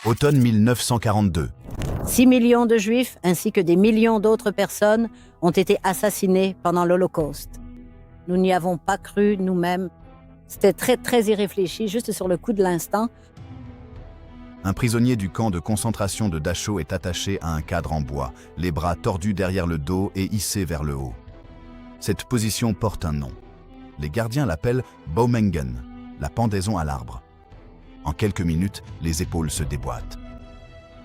Automne 1942. 6 millions de Juifs ainsi que des millions d'autres personnes ont été assassinés pendant l'Holocauste. Nous n'y avons pas cru nous-mêmes. C'était très irréfléchi, juste sur le coup de l'instant. Un prisonnier du camp de concentration de Dachau est attaché à un cadre en bois, les bras tordus derrière le dos et hissés vers le haut. Cette position porte un nom. Les gardiens l'appellent Baumengen, la pendaison à l'arbre. En quelques minutes, les épaules se déboîtent.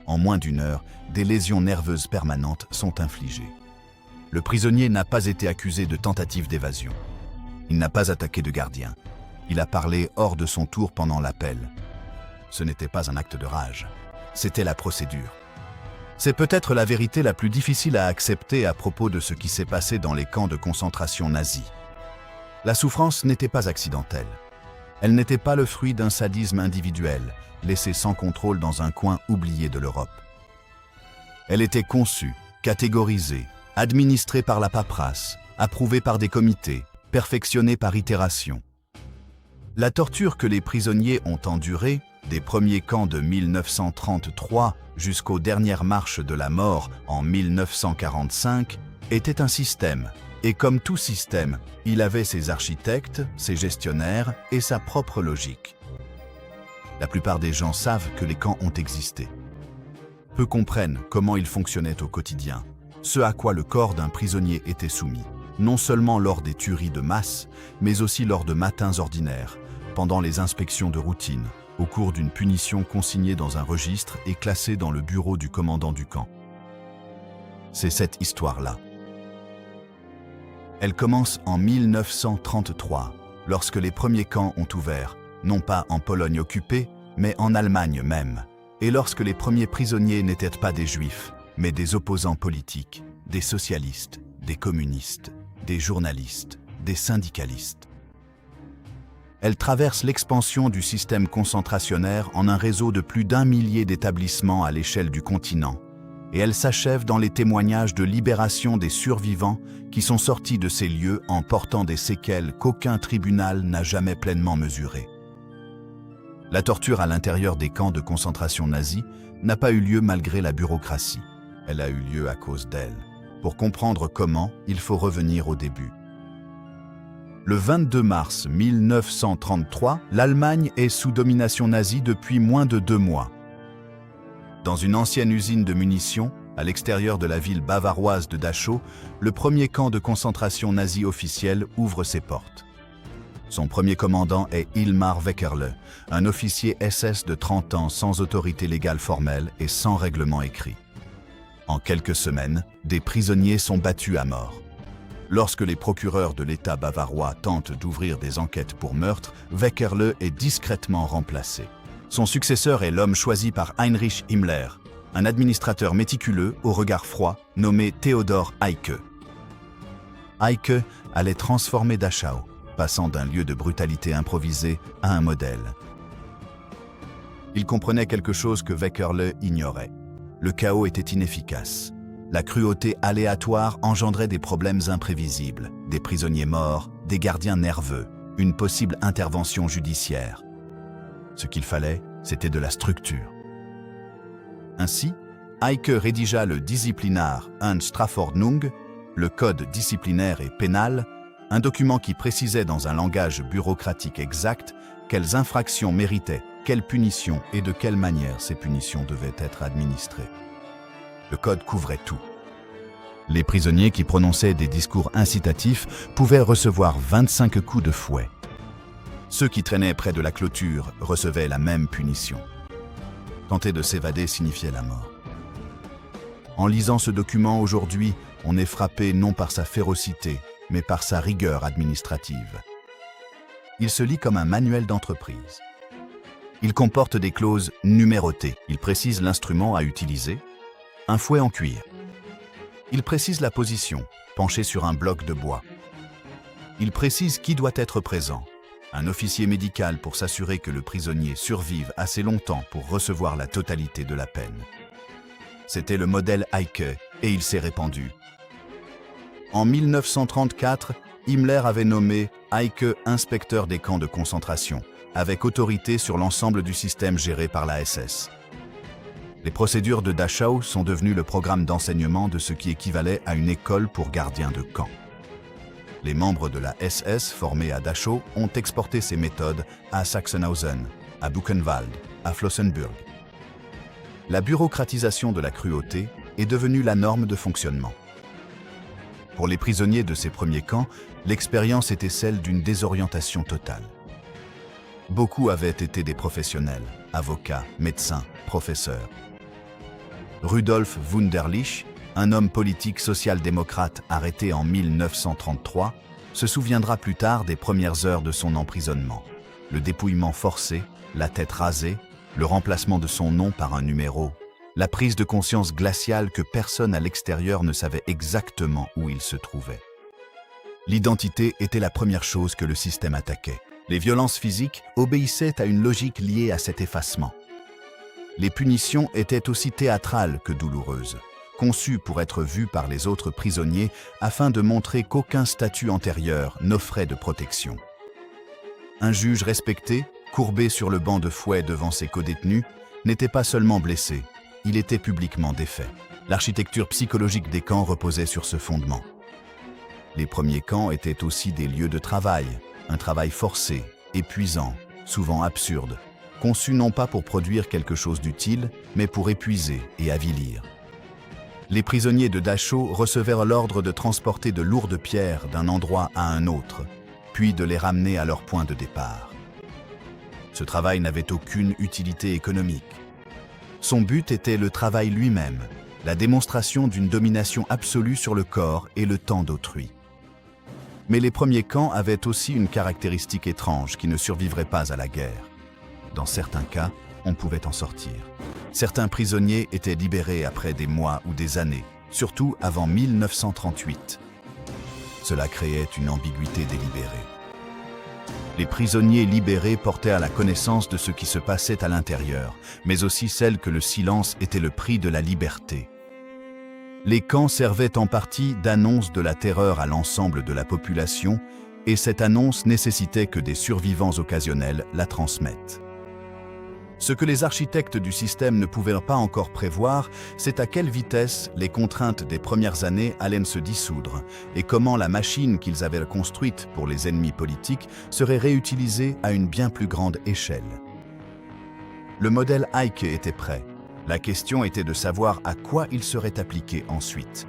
En moins d'une heure, des lésions nerveuses permanentes sont infligées. Le prisonnier n'a pas été accusé de tentative d'évasion. Il n'a pas attaqué de gardien. Il a parlé hors de son tour pendant l'appel. Ce n'était pas un acte de rage. C'était la procédure. C'est peut-être la vérité la plus difficile à accepter à propos de ce qui s'est passé dans les camps de concentration nazis. La souffrance n'était pas accidentelle. Elle n'était pas le fruit d'un sadisme individuel, laissé sans contrôle dans un coin oublié de l'Europe. Elle était conçue, catégorisée, administrée par la paperasse, approuvée par des comités, perfectionnée par itération. La torture que les prisonniers ont endurée, des premiers camps de 1933 jusqu'aux dernières marches de la mort en 1945, était un système. Et comme tout système, il avait ses architectes, ses gestionnaires et sa propre logique. La plupart des gens savent que les camps ont existé. Peu comprennent comment ils fonctionnaient au quotidien, ce à quoi le corps d'un prisonnier était soumis, non seulement lors des tueries de masse, mais aussi lors de matins ordinaires, pendant les inspections de routine, au cours d'une punition consignée dans un registre et classée dans le bureau du commandant du camp. C'est cette histoire-là. Elle commence en 1933, lorsque les premiers camps ont ouvert, non pas en Pologne occupée, mais en Allemagne même, et lorsque les premiers prisonniers n'étaient pas des juifs, mais des opposants politiques, des socialistes, des communistes, des journalistes, des syndicalistes. Elle traverse l'expansion du système concentrationnaire en un réseau de plus d'1 millier d'établissements à l'échelle du continent, et elle s'achève dans les témoignages de libération des survivants qui sont sortis de ces lieux en portant des séquelles qu'aucun tribunal n'a jamais pleinement mesurées. La torture à l'intérieur des camps de concentration nazis n'a pas eu lieu malgré la bureaucratie. Elle a eu lieu à cause d'elle. Pour comprendre comment, il faut revenir au début. Le 22 mars 1933, l'Allemagne est sous domination nazie depuis moins de 2 mois. Dans une ancienne usine de munitions, à l'extérieur de la ville bavaroise de Dachau, le premier camp de concentration nazi officiel ouvre ses portes. Son premier commandant est Ilmar Weckerle, un officier SS de 30 ans sans autorité légale formelle et sans règlement écrit. En quelques semaines, des prisonniers sont battus à mort. Lorsque les procureurs de l'État bavarois tentent d'ouvrir des enquêtes pour meurtre, Weckerle est discrètement remplacé. Son successeur est l'homme choisi par Heinrich Himmler, un administrateur méticuleux au regard froid nommé Theodor Eicke. Eicke allait transformer Dachau, passant d'un lieu de brutalité improvisée à un modèle. Il comprenait quelque chose que Weckerle ignorait. Le chaos était inefficace. La cruauté aléatoire engendrait des problèmes imprévisibles, des prisonniers morts, des gardiens nerveux, une possible intervention judiciaire. Ce qu'il fallait, c'était de la structure. Ainsi, Eicke rédigea le Disziplinar- und Strafordnung, le code disciplinaire et pénal, un document qui précisait dans un langage bureaucratique exact quelles infractions méritaient, quelles punitions et de quelle manière ces punitions devaient être administrées. Le code couvrait tout. Les prisonniers qui prononçaient des discours incitatifs pouvaient recevoir 25 coups de fouet. Ceux qui traînaient près de la clôture recevaient la même punition. Tenter de s'évader signifiait la mort. En lisant ce document aujourd'hui, on est frappé non par sa férocité, mais par sa rigueur administrative. Il se lit comme un manuel d'entreprise. Il comporte des clauses numérotées. Il précise l'instrument à utiliser, un fouet en cuir. Il précise la position, penché sur un bloc de bois. Il précise qui doit être présent. Un officier médical pour s'assurer que le prisonnier survive assez longtemps pour recevoir la totalité de la peine. C'était le modèle Eicke et il s'est répandu. En 1934, Himmler avait nommé Eicke inspecteur des camps de concentration, avec autorité sur l'ensemble du système géré par la SS. Les procédures de Dachau sont devenues le programme d'enseignement de ce qui équivalait à une école pour gardiens de camp. Les membres de la SS formés à Dachau ont exporté ces méthodes à Sachsenhausen, à Buchenwald, à Flossenbürg. La bureaucratisation de la cruauté est devenue la norme de fonctionnement. Pour les prisonniers de ces premiers camps, l'expérience était celle d'une désorientation totale. Beaucoup avaient été des professionnels, avocats, médecins, professeurs. Rudolf Wunderlich, un homme politique social-démocrate arrêté en 1933, se souviendra plus tard des premières heures de son emprisonnement. Le dépouillement forcé, la tête rasée, le remplacement de son nom par un numéro, la prise de conscience glaciale que personne à l'extérieur ne savait exactement où il se trouvait. L'identité était la première chose que le système attaquait. Les violences physiques obéissaient à une logique liée à cet effacement. Les punitions étaient aussi théâtrales que douloureuses, conçues pour être vues par les autres prisonniers afin de montrer qu'aucun statut antérieur n'offrait de protection. Un juge respecté, courbé sur le banc de fouet devant ses codétenus, n'était pas seulement blessé, il était publiquement défait. L'architecture psychologique des camps reposait sur ce fondement. Les premiers camps étaient aussi des lieux de travail, un travail forcé, épuisant, souvent absurde, conçu non pas pour produire quelque chose d'utile, mais pour épuiser et avilir. Les prisonniers de Dachau recevèrent l'ordre de transporter de lourdes pierres d'un endroit à un autre, puis de les ramener à leur point de départ. Ce travail n'avait aucune utilité économique. Son but était le travail lui-même, la démonstration d'une domination absolue sur le corps et le temps d'autrui. Mais les premiers camps avaient aussi une caractéristique étrange qui ne survivrait pas à la guerre. Dans certains cas, on pouvait en sortir. Certains prisonniers étaient libérés après des mois ou des années, surtout avant 1938. Cela créait une ambiguïté délibérée. Les prisonniers libérés portèrent la connaissance de ce qui se passait à l'intérieur, mais aussi celle que le silence était le prix de la liberté. Les camps servaient en partie d'annonce de la terreur à l'ensemble de la population, et cette annonce nécessitait que des survivants occasionnels la transmettent. Ce que les architectes du système ne pouvaient pas encore prévoir, c'est à quelle vitesse les contraintes des premières années allaient se dissoudre et comment la machine qu'ils avaient construite pour les ennemis politiques serait réutilisée à une bien plus grande échelle. Le modèle Eicke était prêt. La question était de savoir à quoi il serait appliqué ensuite.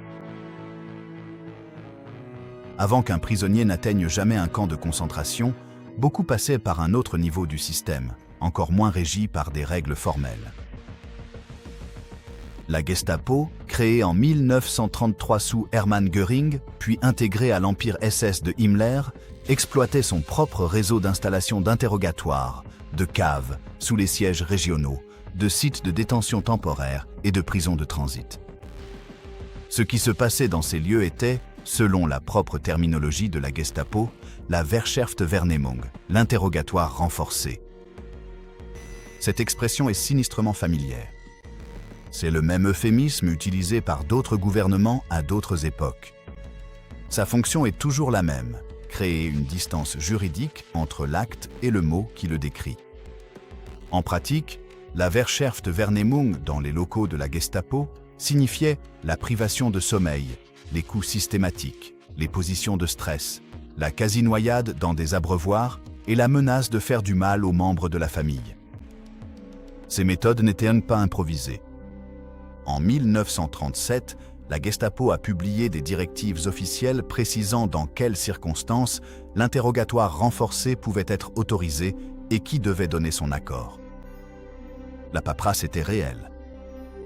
Avant qu'un prisonnier n'atteigne jamais un camp de concentration, beaucoup passaient par un autre niveau du système, encore moins régi par des règles formelles. La Gestapo, créée en 1933 sous Hermann Göring, puis intégrée à l'empire SS de Himmler, exploitait son propre réseau d'installations d'interrogatoires, de caves, sous les sièges régionaux, de sites de détention temporaire et de prisons de transit. Ce qui se passait dans ces lieux était, selon la propre terminologie de la Gestapo, la Verschärfte-Vernehmung, l'interrogatoire renforcé. Cette expression est sinistrement familière. C'est le même euphémisme utilisé par d'autres gouvernements à d'autres époques. Sa fonction est toujours la même, créer une distance juridique entre l'acte et le mot qui le décrit. En pratique, la Verschärfte-Vernehmung dans les locaux de la Gestapo signifiait la privation de sommeil, les coups systématiques, les positions de stress, la quasi-noyade dans des abreuvoirs et la menace de faire du mal aux membres de la famille. Ces méthodes n'étaient pas improvisées. En 1937, la Gestapo a publié des directives officielles précisant dans quelles circonstances l'interrogatoire renforcé pouvait être autorisé et qui devait donner son accord. La paperasse était réelle.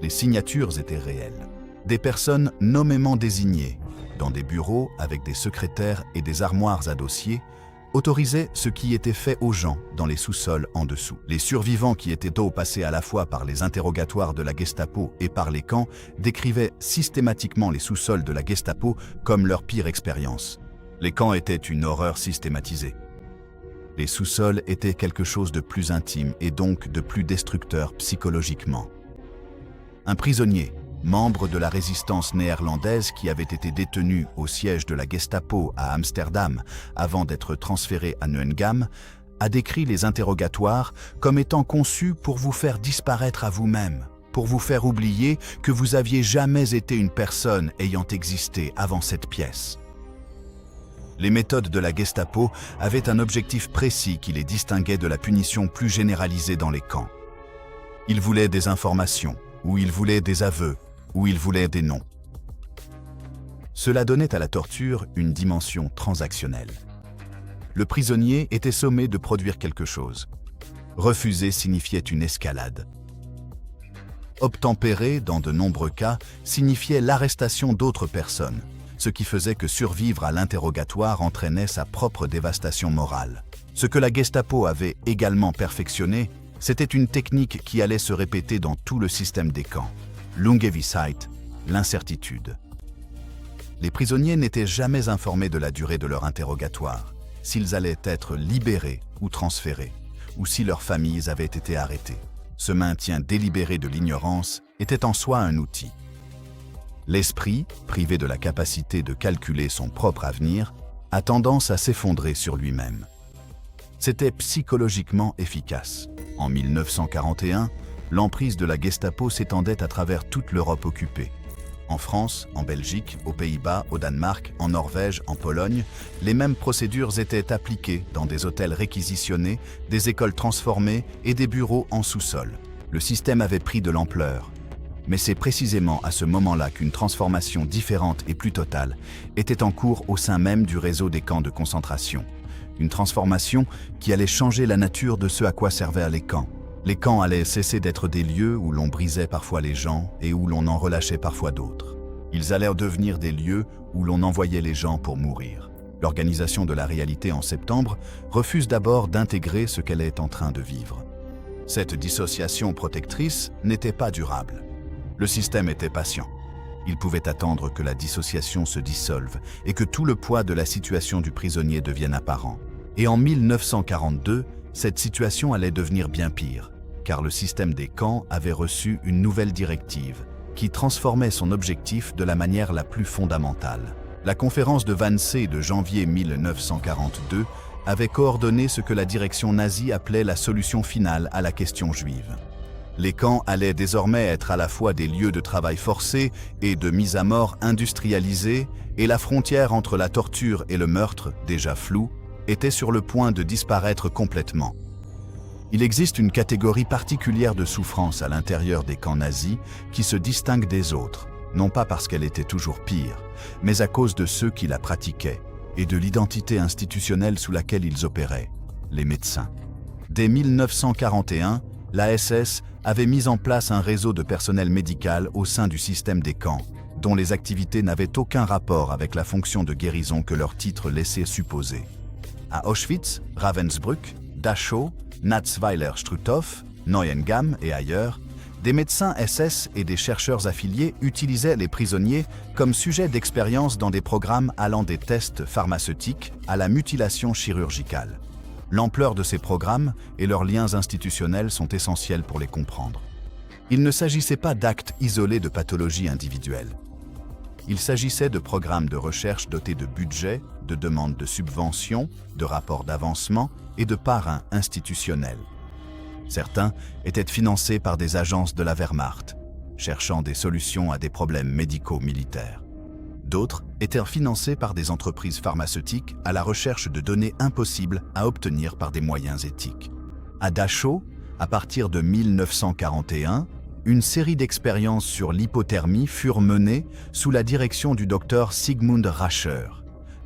Les signatures étaient réelles. Des personnes nommément désignées, dans des bureaux avec des secrétaires et des armoires à dossiers, autorisaient ce qui était fait aux gens dans les sous-sols en dessous. Les survivants qui étaient passés à la fois par les interrogatoires de la Gestapo et par les camps décrivaient systématiquement les sous-sols de la Gestapo comme leur pire expérience. Les camps étaient une horreur systématisée. Les sous-sols étaient quelque chose de plus intime et donc de plus destructeur psychologiquement. Un prisonnier, membre de la résistance néerlandaise qui avait été détenu au siège de la Gestapo à Amsterdam avant d'être transféré à Neuengamme, a décrit les interrogatoires comme étant conçus pour vous faire disparaître à vous-même. pour vous faire oublier que vous aviez jamais été une personne ayant existé avant cette pièce. Les méthodes de la Gestapo avaient un objectif précis qui les distinguait de la punition plus généralisée dans les camps. Ils voulaient des informations, ou ils voulaient des aveux, ou ils voulaient des noms. Cela donnait à la torture une dimension transactionnelle. Le prisonnier était sommé de produire quelque chose. Refuser signifiait une escalade. Obtempérer, dans de nombreux cas, signifiait l'arrestation d'autres personnes, ce qui faisait que survivre à l'interrogatoire entraînait sa propre dévastation morale. Ce que la Gestapo avait également perfectionné, c'était une technique qui allait se répéter dans tout le système des camps. L'Ungewissheit, l'incertitude. Les prisonniers n'étaient jamais informés de la durée de leur interrogatoire, s'ils allaient être libérés ou transférés, ou si leurs familles avaient été arrêtées. Ce maintien délibéré de l'ignorance était en soi un outil. L'esprit, privé de la capacité de calculer son propre avenir, a tendance à s'effondrer sur lui-même. C'était psychologiquement efficace. En 1941, l'emprise de la Gestapo s'étendait à travers toute l'Europe occupée. En France, en Belgique, aux Pays-Bas, au Danemark, en Norvège, en Pologne, les mêmes procédures étaient appliquées dans des hôtels réquisitionnés, des écoles transformées et des bureaux en sous-sol. Le système avait pris de l'ampleur. Mais c'est précisément à ce moment-là qu'une transformation différente et plus totale était en cours au sein même du réseau des camps de concentration. Une transformation qui allait changer la nature de ce à quoi servaient les camps. Les camps allaient cesser d'être des lieux où l'on brisait parfois les gens et où l'on en relâchait parfois d'autres. Ils allèrent devenir des lieux où l'on envoyait les gens pour mourir. L'organisation de la réalité en septembre refuse d'abord d'intégrer ce qu'elle est en train de vivre. Cette dissociation protectrice n'était pas durable. Le système était patient. Il pouvait attendre que la dissociation se dissolve et que tout le poids de la situation du prisonnier devienne apparent. Et en 1942, cette situation allait devenir bien pire, car le système des camps avait reçu une nouvelle directive qui transformait son objectif de la manière la plus fondamentale. La conférence de Wannsee de janvier 1942 avait coordonné ce que la direction nazie appelait la solution finale à la question juive. Les camps allaient désormais être à la fois des lieux de travail forcé et de mise à mort industrialisée, et la frontière entre la torture et le meurtre, déjà floue, était sur le point de disparaître complètement. Il existe une catégorie particulière de souffrance à l'intérieur des camps nazis qui se distingue des autres, non pas parce qu'elle était toujours pire, mais à cause de ceux qui la pratiquaient et de l'identité institutionnelle sous laquelle ils opéraient, les médecins. Dès 1941, la SS avait mis en place un réseau de personnel médical au sein du système des camps, dont les activités n'avaient aucun rapport avec la fonction de guérison que leur titre laissait supposer. À Auschwitz, Ravensbrück, Dachau, Natzweiler-Struthof, Neuengamme et ailleurs, des médecins SS et des chercheurs affiliés utilisaient les prisonniers comme sujets d'expérience dans des programmes allant des tests pharmaceutiques à la mutilation chirurgicale. L'ampleur de ces programmes et leurs liens institutionnels sont essentiels pour les comprendre. Il ne s'agissait pas d'actes isolés de pathologies individuelles. Il s'agissait de programmes de recherche dotés de budgets, de demandes de subventions, de rapports d'avancement et de parrains institutionnels. Certains étaient financés par des agences de la Wehrmacht, cherchant des solutions à des problèmes médicaux militaires. D'autres étaient financés par des entreprises pharmaceutiques à la recherche de données impossibles à obtenir par des moyens éthiques. À Dachau, à partir de 1941, une série d'expériences sur l'hypothermie furent menées sous la direction du docteur Sigmund Rascher,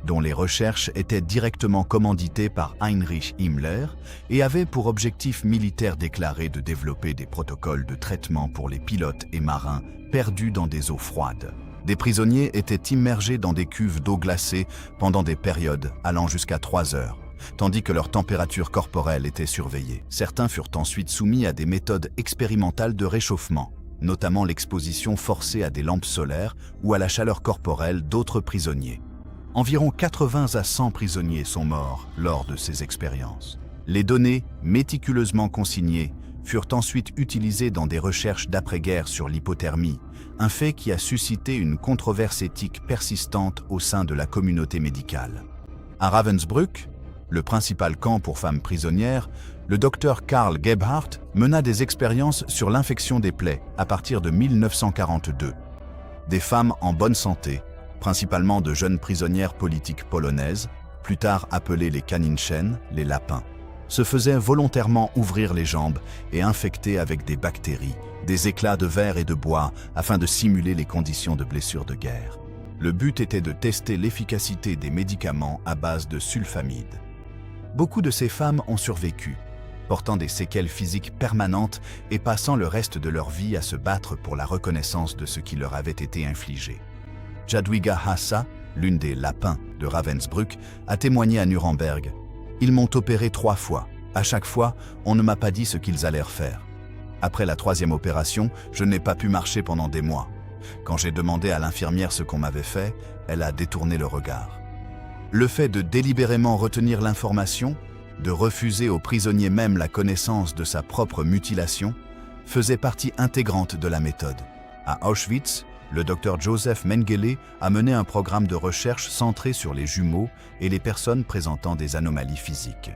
dont les recherches étaient directement commanditées par Heinrich Himmler et avaient pour objectif militaire déclaré de développer des protocoles de traitement pour les pilotes et marins perdus dans des eaux froides. Des prisonniers étaient immergés dans des cuves d'eau glacée pendant des périodes allant jusqu'à 3 heures, tandis que leur température corporelle était surveillée. Certains furent ensuite soumis à des méthodes expérimentales de réchauffement, notamment l'exposition forcée à des lampes solaires ou à la chaleur corporelle d'autres prisonniers. Environ 80 à 100 prisonniers sont morts lors de ces expériences. Les données, méticuleusement consignées, furent ensuite utilisées dans des recherches d'après-guerre sur l'hypothermie, un fait qui a suscité une controverse éthique persistante au sein de la communauté médicale. À Ravensbrück, le principal camp pour femmes prisonnières, le docteur Karl Gebhardt mena des expériences sur l'infection des plaies à partir de 1942. Des femmes en bonne santé, principalement de jeunes prisonnières politiques polonaises, plus tard appelées les Kaninchen, les lapins, se faisaient volontairement ouvrir les jambes et infecter avec des bactéries, des éclats de verre et de bois afin de simuler les conditions de blessures de guerre. Le but était de tester l'efficacité des médicaments à base de sulfamide. Beaucoup de ces femmes ont survécu, portant des séquelles physiques permanentes et passant le reste de leur vie à se battre pour la reconnaissance de ce qui leur avait été infligé. Jadwiga Hassa, l'une des lapins de Ravensbrück, a témoigné à Nuremberg. « Ils m'ont opéré 3 fois. À chaque fois, on ne m'a pas dit ce qu'ils allèrent faire. Après la 3e opération, je n'ai pas pu marcher pendant des mois. Quand j'ai demandé à l'infirmière ce qu'on m'avait fait, elle a détourné le regard. » Le fait de délibérément retenir l'information, de refuser aux prisonniers même la connaissance de sa propre mutilation, faisait partie intégrante de la méthode. À Auschwitz, le docteur Joseph Mengele a mené un programme de recherche centré sur les jumeaux et les personnes présentant des anomalies physiques.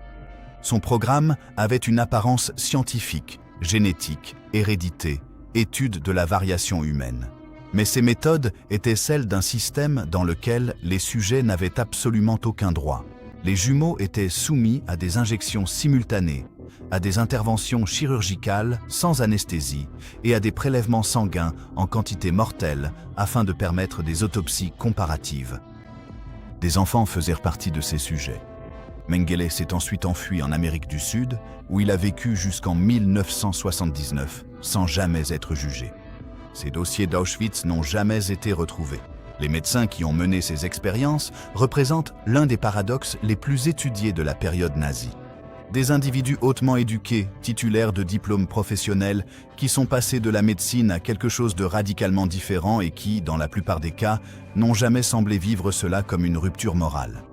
Son programme avait une apparence scientifique, génétique, hérédité, étude de la variation humaine. Mais ces méthodes étaient celles d'un système dans lequel les sujets n'avaient absolument aucun droit. Les jumeaux étaient soumis à des injections simultanées, à des interventions chirurgicales sans anesthésie et à des prélèvements sanguins en quantité mortelle afin de permettre des autopsies comparatives. Des enfants faisaient partie de ces sujets. Mengele s'est ensuite enfui en Amérique du Sud, où il a vécu jusqu'en 1979, sans jamais être jugé. Ces dossiers d'Auschwitz n'ont jamais été retrouvés. Les médecins qui ont mené ces expériences représentent l'un des paradoxes les plus étudiés de la période nazie. Des individus hautement éduqués, titulaires de diplômes professionnels, qui sont passés de la médecine à quelque chose de radicalement différent et qui, dans la plupart des cas, n'ont jamais semblé vivre cela comme une rupture morale.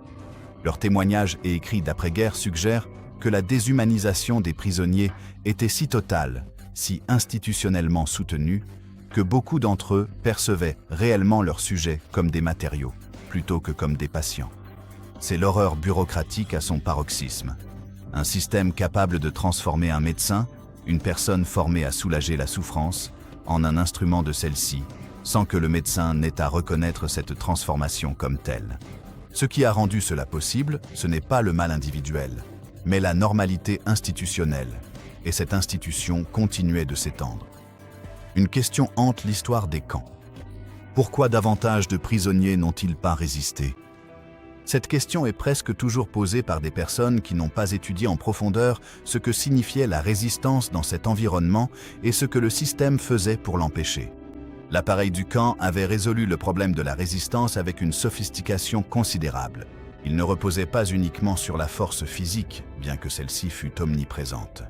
Leurs témoignages et écrits d'après-guerre suggèrent que la déshumanisation des prisonniers était si totale, si institutionnellement soutenue, que beaucoup d'entre eux percevaient réellement leurs sujets comme des matériaux, plutôt que comme des patients. C'est l'horreur bureaucratique à son paroxysme. Un système capable de transformer un médecin, une personne formée à soulager la souffrance, en un instrument de celle-ci, sans que le médecin n'ait à reconnaître cette transformation comme telle. Ce qui a rendu cela possible, ce n'est pas le mal individuel, mais la normalité institutionnelle, et cette institution continuait de s'étendre. Une question hante l'histoire des camps. Pourquoi davantage de prisonniers n'ont-ils pas résisté? Cette question est presque toujours posée par des personnes qui n'ont pas étudié en profondeur ce que signifiait la résistance dans cet environnement et ce que le système faisait pour l'empêcher. L'appareil du camp avait résolu le problème de la résistance avec une sophistication considérable. Il ne reposait pas uniquement sur la force physique, bien que celle-ci fût omniprésente.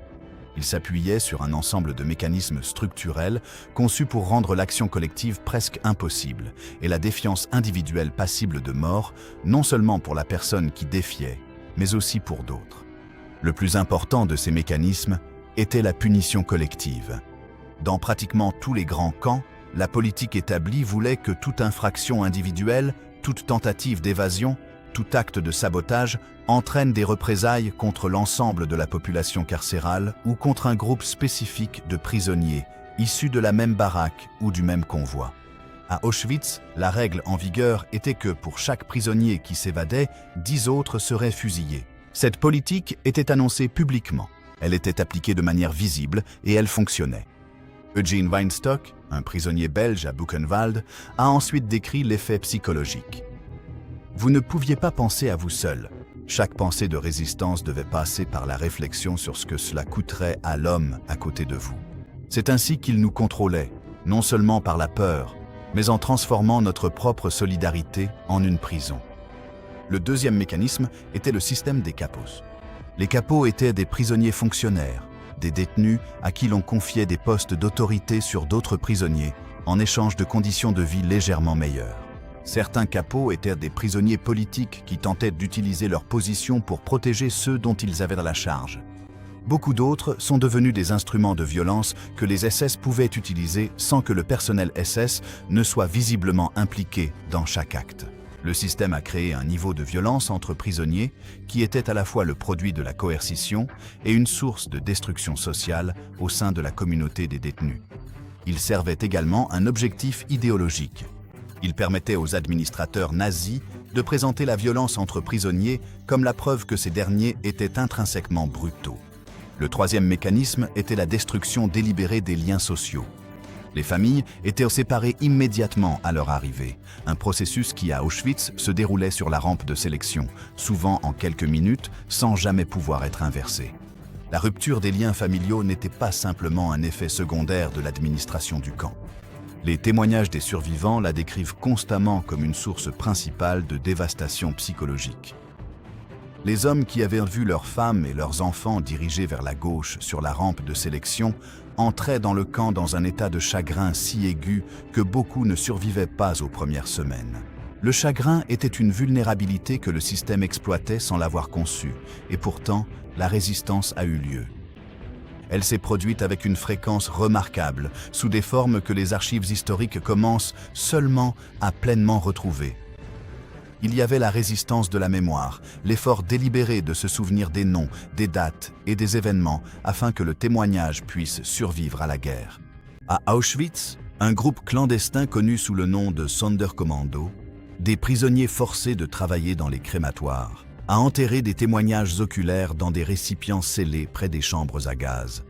Il s'appuyait sur un ensemble de mécanismes structurels conçus pour rendre l'action collective presque impossible et la défiance individuelle passible de mort, non seulement pour la personne qui défiait, mais aussi pour d'autres. Le plus important de ces mécanismes était la punition collective. Dans pratiquement tous les grands camps, la politique établie voulait que toute infraction individuelle, toute tentative d'évasion, tout acte de sabotage entraîne des représailles contre l'ensemble de la population carcérale ou contre un groupe spécifique de prisonniers issus de la même baraque ou du même convoi. À Auschwitz, la règle en vigueur était que pour chaque prisonnier qui s'évadait, 10 autres seraient fusillés. Cette politique était annoncée publiquement. Elle était appliquée de manière visible et elle fonctionnait. Eugene Weinstock, un prisonnier belge à Buchenwald, a ensuite décrit l'effet psychologique. Vous ne pouviez pas penser à vous seul. Chaque pensée de résistance devait passer par la réflexion sur ce que cela coûterait à l'homme à côté de vous. C'est ainsi qu'il nous contrôlait, non seulement par la peur, mais en transformant notre propre solidarité en une prison. Le deuxième mécanisme était le système des capos. Les capos étaient des prisonniers fonctionnaires, des détenus à qui l'on confiait des postes d'autorité sur d'autres prisonniers en échange de conditions de vie légèrement meilleures. Certains capos étaient des prisonniers politiques qui tentaient d'utiliser leur position pour protéger ceux dont ils avaient la charge. Beaucoup d'autres sont devenus des instruments de violence que les SS pouvaient utiliser sans que le personnel SS ne soit visiblement impliqué dans chaque acte. Le système a créé un niveau de violence entre prisonniers qui était à la fois le produit de la coercition et une source de destruction sociale au sein de la communauté des détenus. Il servait également un objectif idéologique. Il permettait aux administrateurs nazis de présenter la violence entre prisonniers comme la preuve que ces derniers étaient intrinsèquement brutaux. Le troisième mécanisme était la destruction délibérée des liens sociaux. Les familles étaient séparées immédiatement à leur arrivée, un processus qui à Auschwitz se déroulait sur la rampe de sélection, souvent en quelques minutes, sans jamais pouvoir être inversé. La rupture des liens familiaux n'était pas simplement un effet secondaire de l'administration du camp. Les témoignages des survivants la décrivent constamment comme une source principale de dévastation psychologique. Les hommes qui avaient vu leurs femmes et leurs enfants dirigés vers la gauche sur la rampe de sélection entraient dans le camp dans un état de chagrin si aigu que beaucoup ne survivaient pas aux premières semaines. Le chagrin était une vulnérabilité que le système exploitait sans l'avoir conçue, et pourtant, la résistance a eu lieu. Elle s'est produite avec une fréquence remarquable, sous des formes que les archives historiques commencent seulement à pleinement retrouver. Il y avait la résistance de la mémoire, l'effort délibéré de se souvenir des noms, des dates et des événements afin que le témoignage puisse survivre à la guerre. À Auschwitz, un groupe clandestin connu sous le nom de Sonderkommando, des prisonniers forcés de travailler dans les crématoires, a enterré des témoignages oculaires dans des récipients scellés près des chambres à gaz.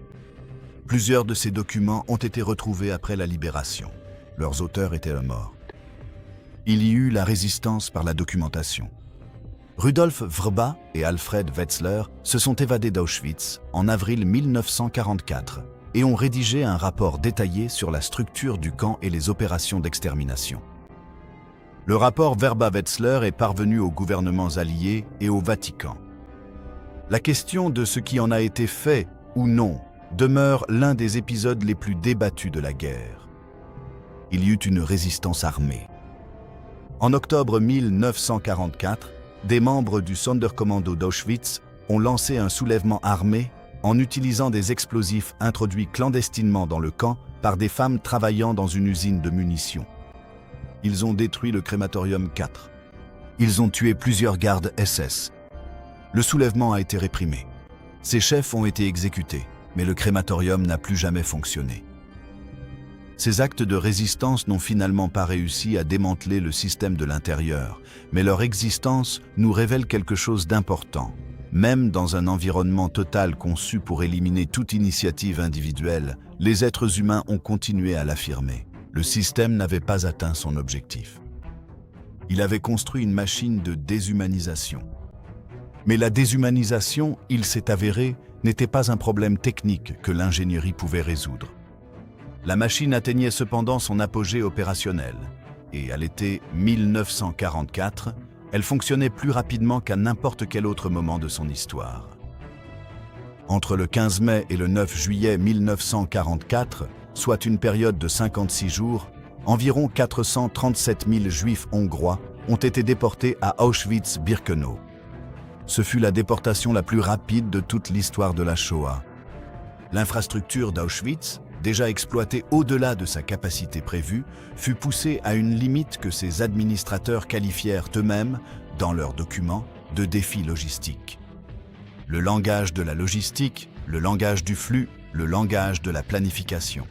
Plusieurs de ces documents ont été retrouvés après la libération. Leurs auteurs étaient morts. Il y eut la résistance par la documentation. Rudolf Vrba et Alfred Wetzler se sont évadés d'Auschwitz en avril 1944 et ont rédigé un rapport détaillé sur la structure du camp et les opérations d'extermination. Le rapport Vrba-Wetzler est parvenu aux gouvernements alliés et au Vatican. La question de ce qui en a été fait ou non demeure l'un des épisodes les plus débattus de la guerre. Il y eut une résistance armée. En octobre 1944, des membres du Sonderkommando d'Auschwitz ont lancé un soulèvement armé en utilisant des explosifs introduits clandestinement dans le camp par des femmes travaillant dans une usine de munitions. Ils ont détruit le crématorium 4. Ils ont tué plusieurs gardes SS. Le soulèvement a été réprimé. Ses chefs ont été exécutés, mais le crématorium n'a plus jamais fonctionné. Ces actes de résistance n'ont finalement pas réussi à démanteler le système de l'intérieur, mais leur existence nous révèle quelque chose d'important. Même dans un environnement total conçu pour éliminer toute initiative individuelle, les êtres humains ont continué à l'affirmer. Le système n'avait pas atteint son objectif. Il avait construit une machine de déshumanisation. Mais la déshumanisation, il s'est avéré, n'était pas un problème technique que l'ingénierie pouvait résoudre. La machine atteignait cependant son apogée opérationnel, et à l'été 1944, elle fonctionnait plus rapidement qu'à n'importe quel autre moment de son histoire. Entre le 15 mai et le 9 juillet 1944, soit une période de 56 jours, environ 437 000 Juifs hongrois ont été déportés à Auschwitz-Birkenau. Ce fut la déportation la plus rapide de toute l'histoire de la Shoah. L'infrastructure d'Auschwitz, déjà exploitée au-delà de sa capacité prévue, fut poussée à une limite que ses administrateurs qualifièrent eux-mêmes, dans leurs documents, de défi logistique. Le langage de la logistique, le langage du flux, le langage de la planification.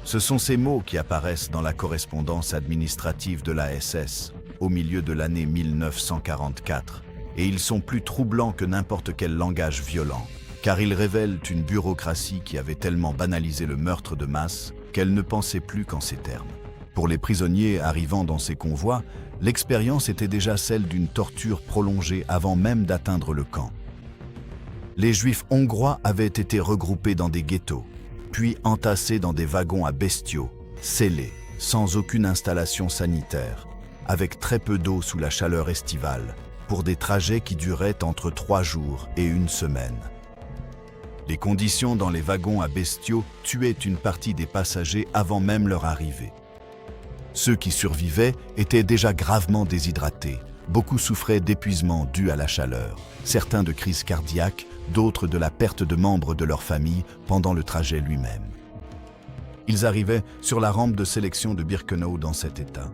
Ce sont ces mots qui apparaissent dans la correspondance administrative de la SS au milieu de l'année 1944, et ils sont plus troublants que n'importe quel langage violent, car ils révèlent une bureaucratie qui avait tellement banalisé le meurtre de masse qu'elle ne pensait plus qu'en ces termes. Pour les prisonniers arrivant dans ces convois, l'expérience était déjà celle d'une torture prolongée avant même d'atteindre le camp. Les Juifs hongrois avaient été regroupés dans des ghettos, puis entassés dans des wagons à bestiaux, scellés, sans aucune installation sanitaire, avec très peu d'eau sous la chaleur estivale, pour des trajets qui duraient entre 3 jours et 1 semaine. Les conditions dans les wagons à bestiaux tuaient une partie des passagers avant même leur arrivée. Ceux qui survivaient étaient déjà gravement déshydratés. Beaucoup souffraient d'épuisement dû à la chaleur, certains de crises cardiaques, d'autres de la perte de membres de leur famille pendant le trajet lui-même. Ils arrivaient sur la rampe de sélection de Birkenau dans cet état.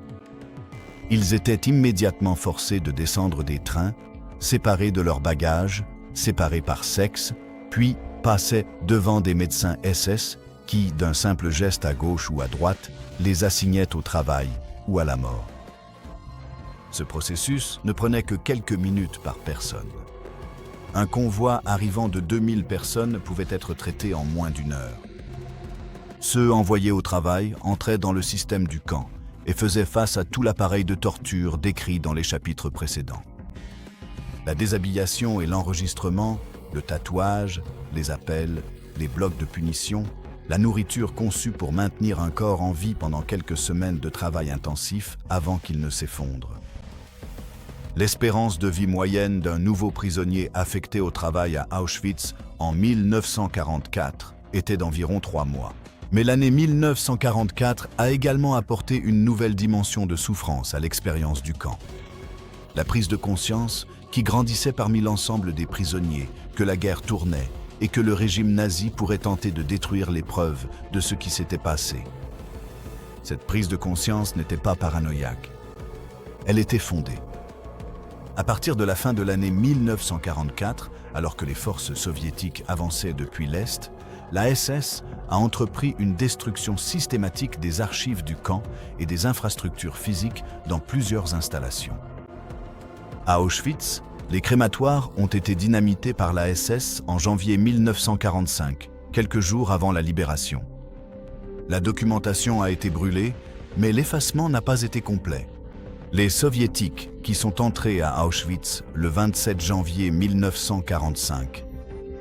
Ils étaient immédiatement forcés de descendre des trains, séparés de leurs bagages, séparés par sexe, puis passaient devant des médecins SS qui, d'un simple geste à gauche ou à droite, les assignaient au travail ou à la mort. Ce processus ne prenait que quelques minutes par personne. Un convoi arrivant de 2000 personnes pouvait être traité en moins d'une heure. Ceux envoyés au travail entraient dans le système du camp et faisaient face à tout l'appareil de torture décrit dans les chapitres précédents. La déshabillation et l'enregistrement, le tatouage, les appels, les blocs de punition, la nourriture conçue pour maintenir un corps en vie pendant quelques semaines de travail intensif avant qu'il ne s'effondre. L'espérance de vie moyenne d'un nouveau prisonnier affecté au travail à Auschwitz en 1944 était d'environ 3 mois. Mais l'année 1944 a également apporté une nouvelle dimension de souffrance à l'expérience du camp. La prise de conscience qui grandissait parmi l'ensemble des prisonniers que la guerre tournait et que le régime nazi pourrait tenter de détruire les preuves de ce qui s'était passé. Cette prise de conscience n'était pas paranoïaque. Elle était fondée. À partir de la fin de l'année 1944, alors que les forces soviétiques avançaient depuis l'Est, la SS a entrepris une destruction systématique des archives du camp et des infrastructures physiques dans plusieurs installations. À Auschwitz, les crématoires ont été dynamités par la SS en janvier 1945, quelques jours avant la libération. La documentation a été brûlée, mais l'effacement n'a pas été complet. Les Soviétiques, qui sont entrés à Auschwitz le 27 janvier 1945,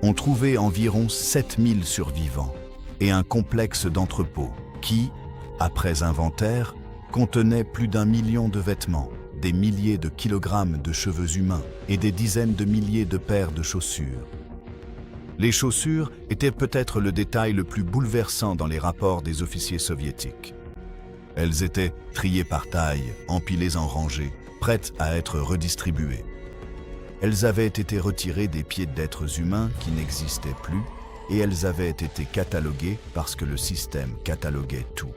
ont trouvé environ 7000 survivants et un complexe d'entrepôts qui, après inventaire, contenait plus d'1 million de vêtements, des milliers de kilogrammes de cheveux humains et des dizaines de milliers de paires de chaussures. Les chaussures étaient peut-être le détail le plus bouleversant dans les rapports des officiers soviétiques. Elles étaient triées par taille, empilées en rangées, prêtes à être redistribuées. Elles avaient été retirées des pieds d'êtres humains qui n'existaient plus et elles avaient été cataloguées parce que le système cataloguait tout.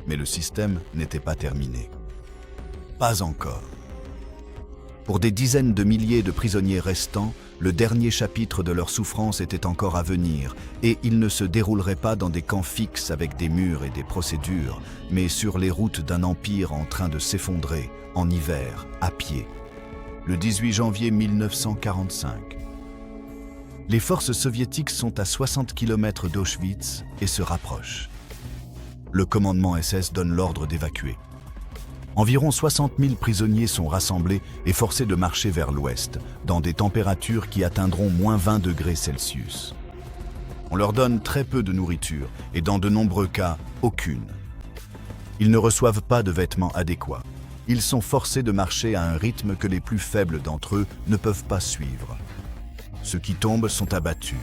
Mais le système n'était pas terminé. Pas encore. Pour des dizaines de milliers de prisonniers restants, le dernier chapitre de leur souffrance était encore à venir, et il ne se déroulerait pas dans des camps fixes avec des murs et des procédures, mais sur les routes d'un empire en train de s'effondrer, en hiver, à pied. Le 18 janvier 1945. Les forces soviétiques sont à 60 km d'Auschwitz et se rapprochent. Le commandement SS donne l'ordre d'évacuer. Environ 60 000 prisonniers sont rassemblés et forcés de marcher vers l'ouest, dans des températures qui atteindront moins 20 degrés Celsius. On leur donne très peu de nourriture et dans de nombreux cas, aucune. Ils ne reçoivent pas de vêtements adéquats. Ils sont forcés de marcher à un rythme que les plus faibles d'entre eux ne peuvent pas suivre. Ceux qui tombent sont abattus.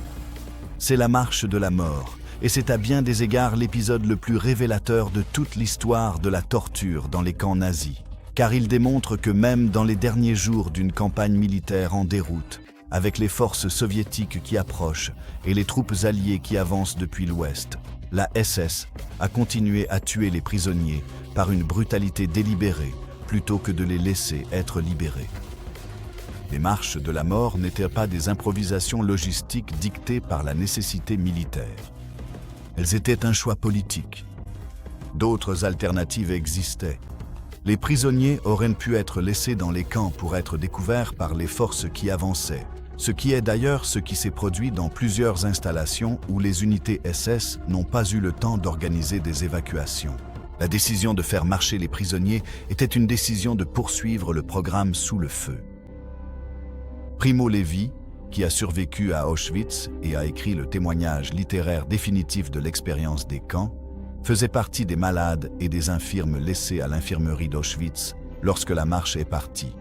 C'est la marche de la mort. Et c'est à bien des égards l'épisode le plus révélateur de toute l'histoire de la torture dans les camps nazis, car il démontre que même dans les derniers jours d'une campagne militaire en déroute, avec les forces soviétiques qui approchent et les troupes alliées qui avancent depuis l'Ouest, la SS a continué à tuer les prisonniers par une brutalité délibérée plutôt que de les laisser être libérés. Les marches de la mort n'étaient pas des improvisations logistiques dictées par la nécessité militaire. Elles étaient un choix politique. D'autres alternatives existaient. Les prisonniers auraient pu être laissés dans les camps pour être découverts par les forces qui avançaient, ce qui est d'ailleurs ce qui s'est produit dans plusieurs installations où les unités SS n'ont pas eu le temps d'organiser des évacuations. La décision de faire marcher les prisonniers était une décision de poursuivre le programme sous le feu. Primo Levi, qui a survécu à Auschwitz et a écrit le témoignage littéraire définitif de l'expérience des camps, faisait partie des malades et des infirmes laissés à l'infirmerie d'Auschwitz lorsque la marche est partie.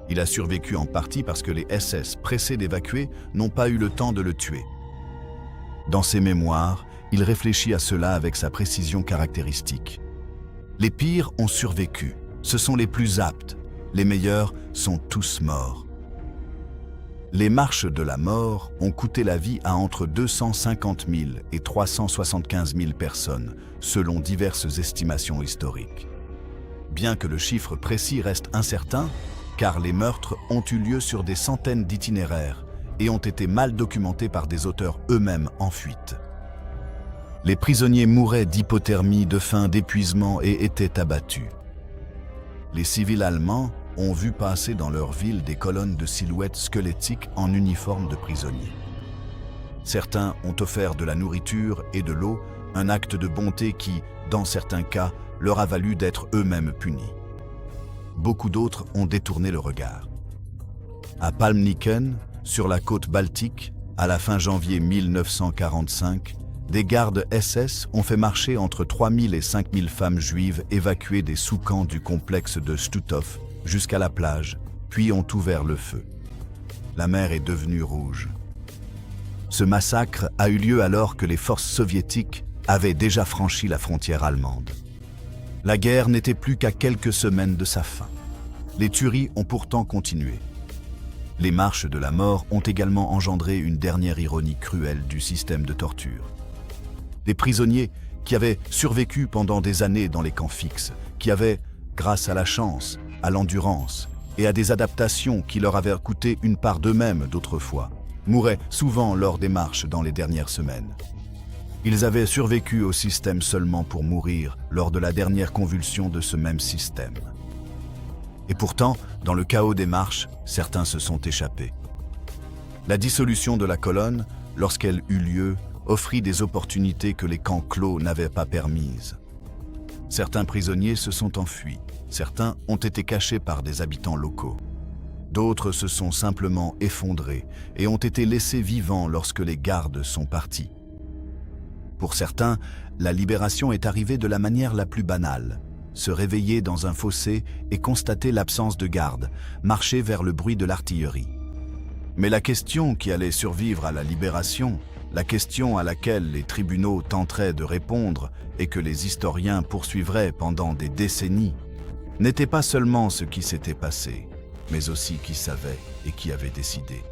Il a survécu en partie parce que les SS, pressés d'évacuer, n'ont pas eu le temps de le tuer. Dans ses mémoires, il réfléchit à cela avec sa précision caractéristique. Les pires ont survécu, ce sont les plus aptes, les meilleurs sont tous morts. Les marches de la mort ont coûté la vie à entre 250 000 et 375 000 personnes, selon diverses estimations historiques. bien que le chiffre précis reste incertain, car les meurtres ont eu lieu sur des centaines d'itinéraires et ont été mal documentés par des auteurs eux-mêmes en fuite. Les prisonniers mouraient d'hypothermie, de faim, d'épuisement et étaient abattus. Les civils allemands ont vu passer dans leur ville des colonnes de silhouettes squelettiques en uniforme de prisonniers. Certains ont offert de la nourriture et de l'eau, un acte de bonté qui, dans certains cas, leur a valu d'être eux-mêmes punis. Beaucoup d'autres ont détourné le regard. À Palmniken, sur la côte baltique, à la fin janvier 1945, des gardes SS ont fait marcher entre 3000 et 5000 femmes juives évacuées des sous-camps du complexe de Stutthof jusqu'à la plage, puis ont ouvert le feu. La mer est devenue rouge. Ce massacre a eu lieu alors que les forces soviétiques avaient déjà franchi la frontière allemande. La guerre n'était plus qu'à quelques semaines de sa fin. Les tueries ont pourtant continué. Les marches de la mort ont également engendré une dernière ironie cruelle du système de torture. Des prisonniers qui avaient survécu pendant des années dans les camps fixes, qui avaient, grâce à la chance, à l'endurance et à des adaptations qui leur avaient coûté une part d'eux-mêmes d'autrefois, mouraient souvent lors des marches dans les dernières semaines. Ils avaient survécu au système seulement pour mourir lors de la dernière convulsion de ce même système. Et pourtant, dans le chaos des marches, certains se sont échappés. La dissolution de la colonne, lorsqu'elle eut lieu, offrit des opportunités que les camps clos n'avaient pas permises. Certains prisonniers se sont enfuis, certains ont été cachés par des habitants locaux. D'autres se sont simplement effondrés et ont été laissés vivants lorsque les gardes sont partis. Pour certains, la libération est arrivée de la manière la plus banale. Se réveiller dans un fossé et constater l'absence de garde, marcher vers le bruit de l'artillerie. Mais la question qui allait survivre à la libération, la question à laquelle les tribunaux tenteraient de répondre et que les historiens poursuivraient pendant des décennies, n'était pas seulement ce qui s'était passé, mais aussi qui savait et qui avait décidé.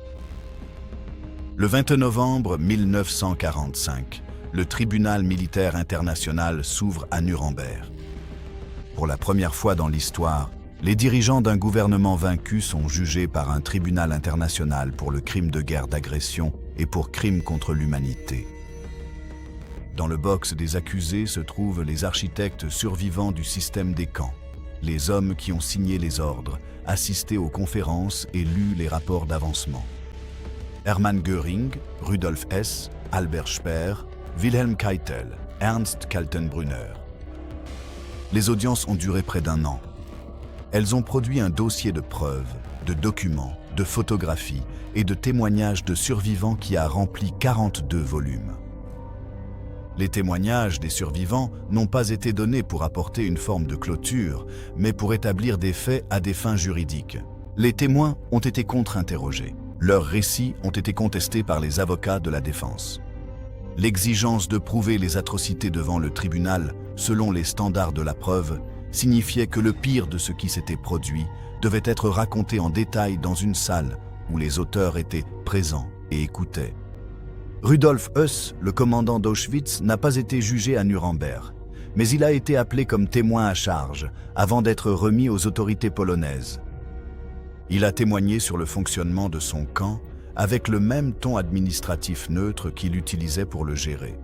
Le 20 novembre 1945, le tribunal militaire international s'ouvre à Nuremberg. Pour la première fois dans l'histoire, les dirigeants d'un gouvernement vaincu sont jugés par un tribunal international pour le crime de guerre d'agression et pour crime contre l'humanité. Dans le box des accusés se trouvent les architectes survivants du système des camps, les hommes qui ont signé les ordres, assisté aux conférences et lu les rapports d'avancement. Hermann Göring, Rudolf Hess, Albert Speer, Wilhelm Keitel, Ernst Kaltenbrunner. Les audiences ont duré près d'1 an. Elles ont produit un dossier de preuves, de documents, de photographies et de témoignages de survivants qui a rempli 42 volumes. Les témoignages des survivants n'ont pas été donnés pour apporter une forme de clôture, mais pour établir des faits à des fins juridiques. Les témoins ont été contre-interrogés. Leurs récits ont été contestés par les avocats de la défense. L'exigence de prouver les atrocités devant le tribunal, selon les standards de la preuve, signifiait que le pire de ce qui s'était produit devait être raconté en détail dans une salle où les auteurs étaient présents et écoutaient. Rudolf Hess, le commandant d'Auschwitz, n'a pas été jugé à Nuremberg, mais il a été appelé comme témoin à charge avant d'être remis aux autorités polonaises. Il a témoigné sur le fonctionnement de son camp avec le même ton administratif neutre qu'il utilisait pour le gérer.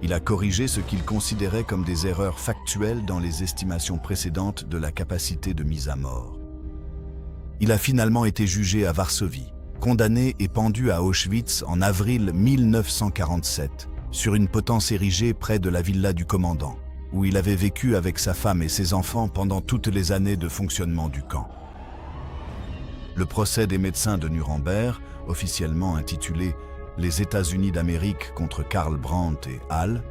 Il a corrigé ce qu'il considérait comme des erreurs factuelles dans les estimations précédentes de la capacité de mise à mort. Il a finalement été jugé à Varsovie, condamné et pendu à Auschwitz en avril 1947, sur une potence érigée près de la villa du commandant, où il avait vécu avec sa femme et ses enfants pendant toutes les années de fonctionnement du camp. Le procès des médecins de Nuremberg, officiellement intitulé « Les États-Unis d'Amérique contre Karl Brandt et Hall »,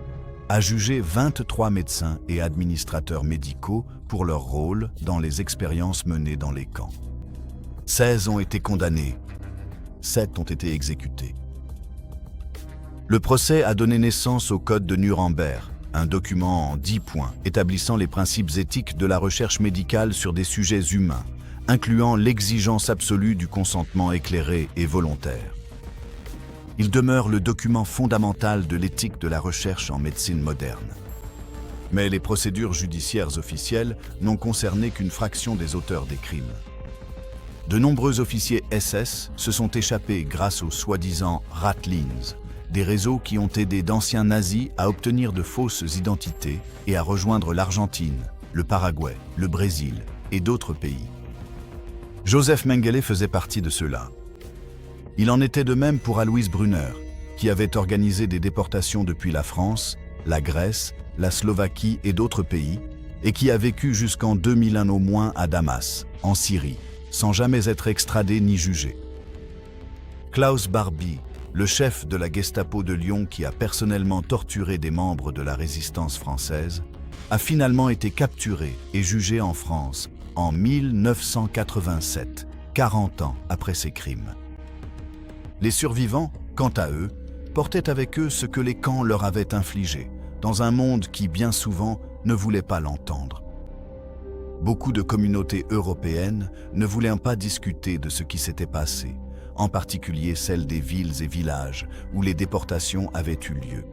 a jugé 23 médecins et administrateurs médicaux pour leur rôle dans les expériences menées dans les camps. 16 ont été condamnés, 7 ont été exécutés. Le procès a donné naissance au Code de Nuremberg, un document en 10 points établissant les principes éthiques de la recherche médicale sur des sujets humains, incluant l'exigence absolue du consentement éclairé et volontaire. Il demeure le document fondamental de l'éthique de la recherche en médecine moderne. Mais les procédures judiciaires officielles n'ont concerné qu'une fraction des auteurs des crimes. De nombreux officiers SS se sont échappés grâce aux soi-disant Ratlins, des réseaux qui ont aidé d'anciens nazis à obtenir de fausses identités et à rejoindre l'Argentine, le Paraguay, le Brésil et d'autres pays. Joseph Mengele faisait partie de ceux-là. Il en était de même pour Alois Brunner, qui avait organisé des déportations depuis la France, la Grèce, la Slovaquie et d'autres pays, et qui a vécu jusqu'en 2001 au moins à Damas, en Syrie, sans jamais être extradé ni jugé. Klaus Barbie, le chef de la Gestapo de Lyon qui a personnellement torturé des membres de la résistance française, a finalement été capturé et jugé en France en 1987, 40 ans après ses crimes. Les survivants, quant à eux, portaient avec eux ce que les camps leur avaient infligé, dans un monde qui, bien souvent, ne voulait pas l'entendre. Beaucoup de communautés européennes ne voulaient pas discuter de ce qui s'était passé, en particulier celles des villes et villages où les déportations avaient eu lieu.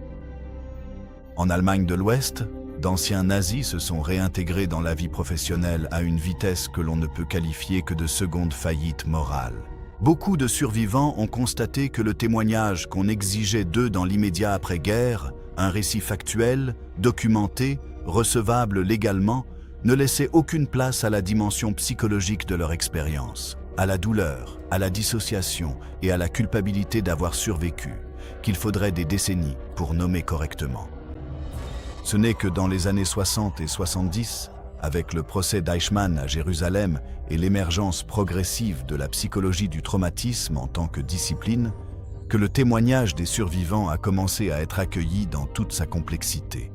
En Allemagne de l'Ouest, d'anciens nazis se sont réintégrés dans la vie professionnelle à une vitesse que l'on ne peut qualifier que de seconde faillite morale. Beaucoup de survivants ont constaté que le témoignage qu'on exigeait d'eux dans l'immédiat après-guerre, un récit factuel, documenté, recevable légalement, ne laissait aucune place à la dimension psychologique de leur expérience, à la douleur, à la dissociation et à la culpabilité d'avoir survécu, qu'il faudrait des décennies pour nommer correctement. Ce n'est que dans les années 60 et 70, avec le procès d'Eichmann à Jérusalem et l'émergence progressive de la psychologie du traumatisme en tant que discipline, que le témoignage des survivants a commencé à être accueilli dans toute sa complexité.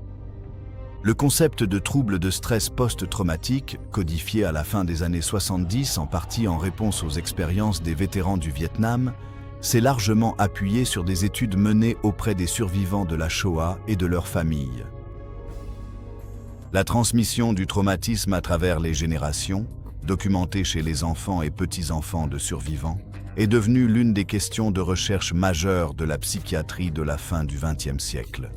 Le concept de trouble de stress post-traumatique, codifié à la fin des années 70 en partie en réponse aux expériences des vétérans du Vietnam, s'est largement appuyé sur des études menées auprès des survivants de la Shoah et de leurs familles. La transmission du traumatisme à travers les générations, documentée chez les enfants et petits-enfants de survivants, est devenue l'une des questions de recherche majeures de la psychiatrie de la fin du XXe siècle.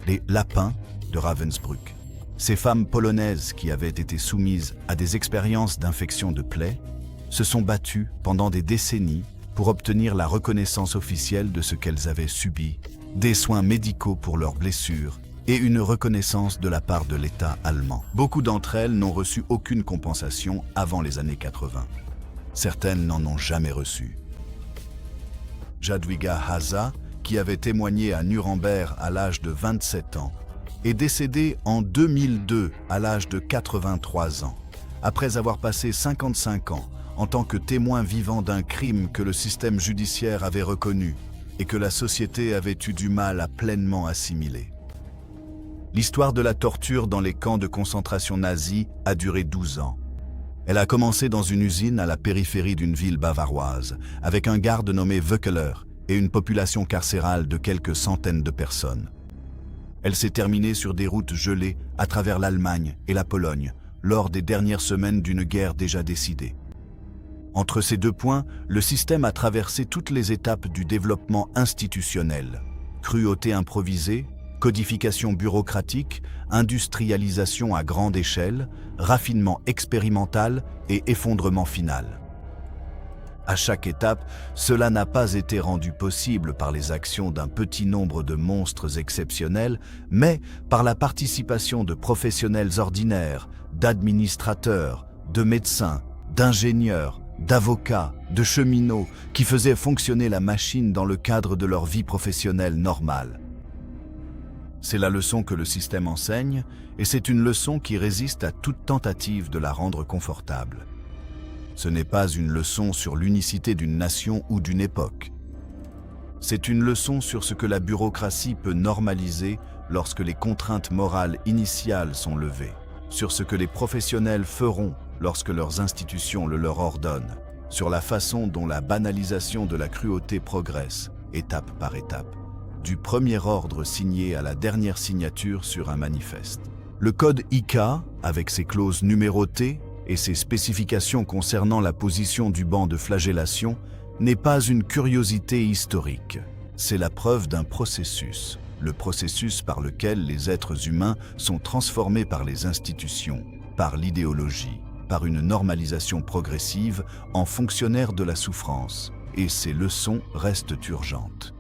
Les lapins de Ravensbrück, ces femmes polonaises qui avaient été soumises à des expériences d'infection de plaies, se sont battues pendant des décennies pour obtenir la reconnaissance officielle de ce qu'elles avaient subi, des soins médicaux pour leurs blessures et une reconnaissance de la part de l'État allemand. Beaucoup d'entre elles n'ont reçu aucune compensation avant les années 80. Certaines n'en ont jamais reçu. Jadwiga Haza, qui avait témoigné à Nuremberg à l'âge de 27 ans, est décédée en 2002 à l'âge de 83 ans, après avoir passé 55 ans en tant que témoin vivant d'un crime que le système judiciaire avait reconnu et que la société avait eu du mal à pleinement assimiler. L'histoire de la torture dans les camps de concentration nazis a duré 12 ans. Elle a commencé dans une usine à la périphérie d'une ville bavaroise, avec un garde nommé Wöckeler et une population carcérale de quelques centaines de personnes. Elle s'est terminée sur des routes gelées à travers l'Allemagne et la Pologne, lors des dernières semaines d'une guerre déjà décidée. Entre ces deux points, le système a traversé toutes les étapes du développement institutionnel. Cruauté improvisée, codification bureaucratique, industrialisation à grande échelle, raffinement expérimental et effondrement final. À chaque étape, cela n'a pas été rendu possible par les actions d'un petit nombre de monstres exceptionnels, mais par la participation de professionnels ordinaires, d'administrateurs, de médecins, d'ingénieurs, d'avocats, de cheminots qui faisaient fonctionner la machine dans le cadre de leur vie professionnelle normale. C'est la leçon que le système enseigne, et c'est une leçon qui résiste à toute tentative de la rendre confortable. Ce n'est pas une leçon sur l'unicité d'une nation ou d'une époque. C'est une leçon sur ce que la bureaucratie peut normaliser lorsque les contraintes morales initiales sont levées, sur ce que les professionnels feront lorsque leurs institutions le leur ordonnent, sur la façon dont la banalisation de la cruauté progresse, étape par étape, du premier ordre signé à la dernière signature sur un manifeste. Le code ICA, avec ses clauses numérotées et ses spécifications concernant la position du banc de flagellation, n'est pas une curiosité historique. C'est la preuve d'un processus. le processus par lequel les êtres humains sont transformés par les institutions, par l'idéologie, par une normalisation progressive en fonctionnaires de la souffrance, et ces leçons restent urgentes.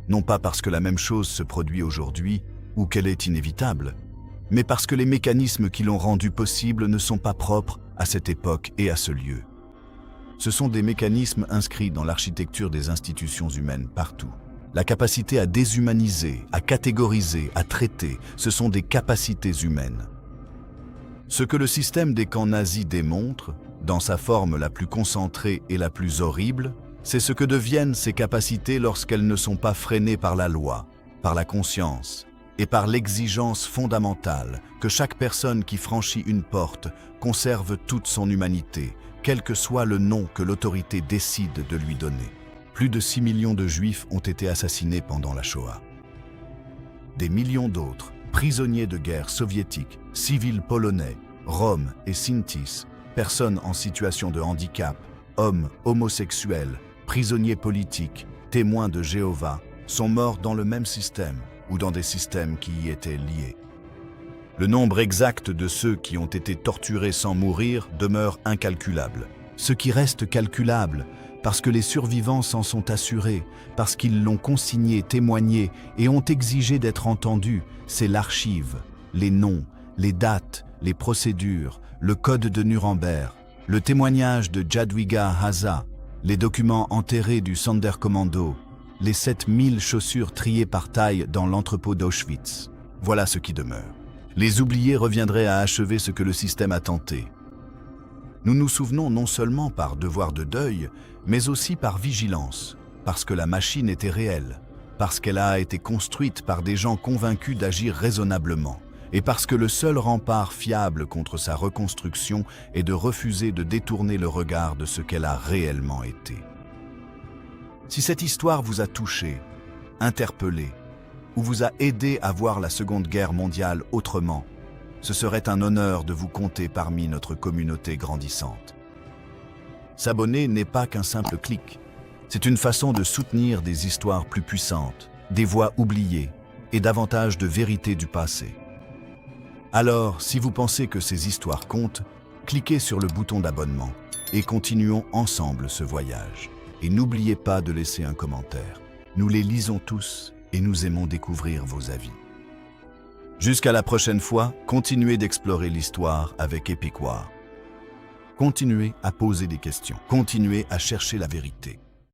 Non pas parce que la même chose se produit aujourd'hui ou qu'elle est inévitable, mais parce que les mécanismes qui l'ont rendue possible ne sont pas propres à cette époque et à ce lieu. Ce sont des mécanismes inscrits dans l'architecture des institutions humaines partout. La capacité à déshumaniser, à catégoriser, à traiter, ce sont des capacités humaines. Ce que le système des camps nazis démontre, dans sa forme la plus concentrée et la plus horrible, c'est ce que deviennent ces capacités lorsqu'elles ne sont pas freinées par la loi, par la conscience et par l'exigence fondamentale que chaque personne qui franchit une porte conserve toute son humanité, quel que soit le nom que l'autorité décide de lui donner. Plus de 6 millions de Juifs ont été assassinés pendant la Shoah. Des millions d'autres, prisonniers de guerre soviétiques, civils polonais, Roms et Sintis, personnes en situation de handicap, hommes, homosexuels, prisonniers politiques, témoins de Jéhovah, sont morts dans le même système ou dans des systèmes qui y étaient liés. Le nombre exact de ceux qui ont été torturés sans mourir demeure incalculable. Ce qui reste calculable, parce que les survivants s'en sont assurés, parce qu'ils l'ont consigné, témoigné et ont exigé d'être entendus, c'est l'archive, les noms, les dates, les procédures, le code de Nuremberg, le témoignage de Jadwiga Haza, les documents enterrés du Sonderkommando, les 7000 chaussures triées par taille dans l'entrepôt d'Auschwitz. Voilà ce qui demeure. Les oubliés reviendraient à achever ce que le système a tenté. Nous nous souvenons non seulement par devoir de deuil, mais aussi par vigilance, parce que la machine était réelle, parce qu'elle a été construite par des gens convaincus d'agir raisonnablement, et parce que le seul rempart fiable contre sa reconstruction est de refuser de détourner le regard de ce qu'elle a réellement été. Si cette histoire vous a touché, interpellé, ou vous a aidé à voir la Seconde Guerre mondiale autrement, ce serait un honneur de vous compter parmi notre communauté grandissante. S'abonner n'est pas qu'un simple clic. C'est une façon de soutenir des histoires plus puissantes, des voix oubliées et davantage de vérité du passé. Alors, si vous pensez que ces histoires comptent, cliquez sur le bouton d'abonnement et continuons ensemble ce voyage. Et n'oubliez pas de laisser un commentaire. Nous les lisons tous et nous aimons découvrir vos avis. Jusqu'à la prochaine fois, continuez d'explorer l'histoire avec Epic War. Continuez à poser des questions. Continuez à chercher la vérité.